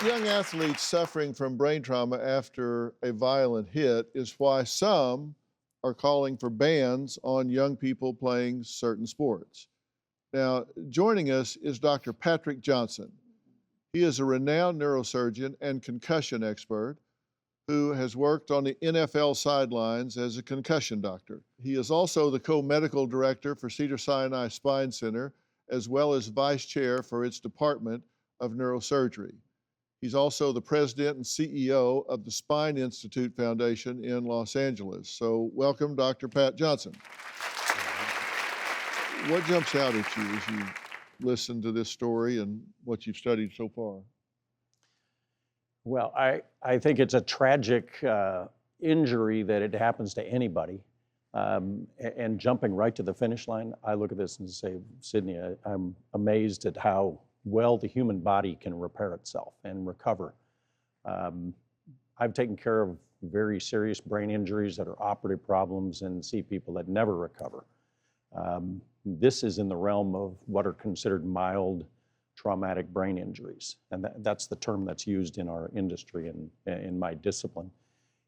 Young athletes suffering from brain trauma after a violent hit is why some are calling for bans on young people playing certain sports. Now, joining us is Dr. Patrick Johnson. He is a renowned neurosurgeon and concussion expert who has worked on the NFL sidelines as a concussion doctor. He is also the co-medical director for Cedars-Sinai Spine Center, as well as vice chair for its Department of Neurosurgery. He's also the president and CEO of the Spine Institute Foundation in Los Angeles. So welcome, Dr. Pat Johnson. What jumps out at you as you listen to this story and what you've studied so far? Well, I think it's a tragic injury that it happens to anybody. And jumping right to the finish line, I look at this and say, Sidney, I'm amazed at how well the human body can repair itself and recover. I've taken care of very serious brain injuries that are operative problems and see people that never recover. This is in the realm of what are considered mild traumatic brain injuries. And that's the term that's used in our industry and in my discipline.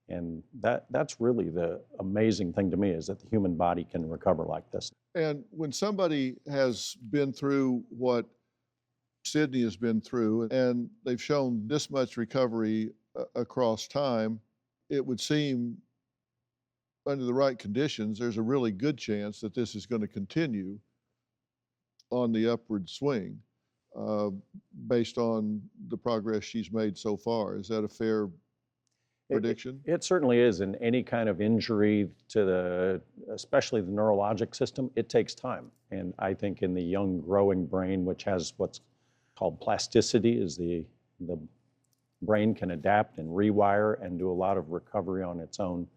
And that's really the amazing thing to me, is that the human body can recover like this. And when somebody has been through what Sidney has been through, and they've shown this much recovery across time, it would seem under the right conditions, there's a really good chance that this is going to continue on the upward swing based on the progress she's made so far. Is that a fair prediction? It certainly is. In any kind of injury to especially the neurologic system, it takes time. And I think in the young growing brain, which has what's called plasticity, is the brain can adapt and rewire and do a lot of recovery on its own,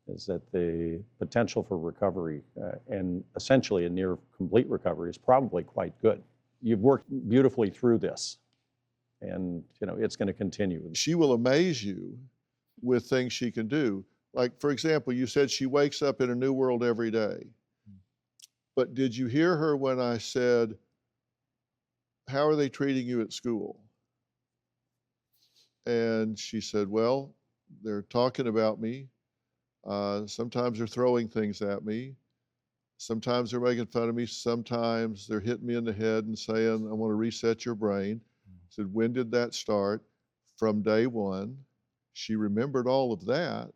is that the potential for recovery and essentially a near complete recovery is probably quite good. You've worked beautifully through this, and it's going to continue. She will amaze you with things she can do. Like, for example, you said she wakes up in a new world every day. But did you hear her when I said, how are they treating you at school? And she said, well, they're talking about me. Sometimes they're throwing things at me. Sometimes they're making fun of me. Sometimes they're hitting me in the head and saying, I want to reset your brain. I said, when did that start? From day one. She remembered all of that,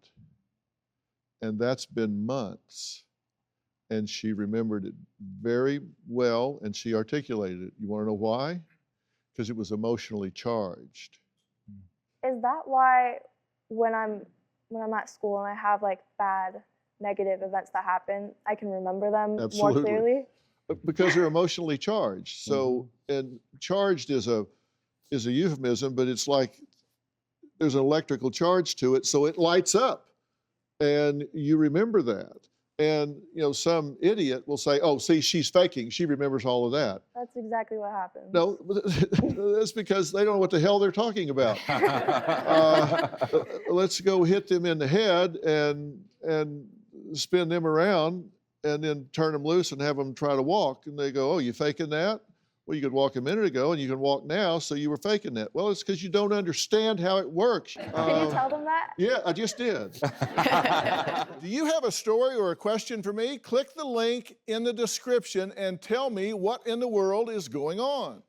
and that's been months. And she remembered it very well, and she articulated it. You want to know why? Because it was emotionally charged. Is that why when I'm at school and I have like bad negative events that happen, I can remember them more clearly? Because they're emotionally charged. So, and charged is a euphemism, but it's like there's an electrical charge to it, so it lights up, and you remember that. And some idiot will say, "Oh, see, she's faking. She remembers all of that." That's exactly what happens. No, that's because they don't know what the hell they're talking about. Let's go hit them in the head and spin them around, and then turn them loose and have them try to walk. And they go, "Oh, you faking that? Well, you could walk a minute ago and you can walk now, so you were faking that." Well, it's because you don't understand how it works. Did you tell them that? Yeah, I just did. Do you have a story or a question for me? Click the link in the description and tell me what in the world is going on.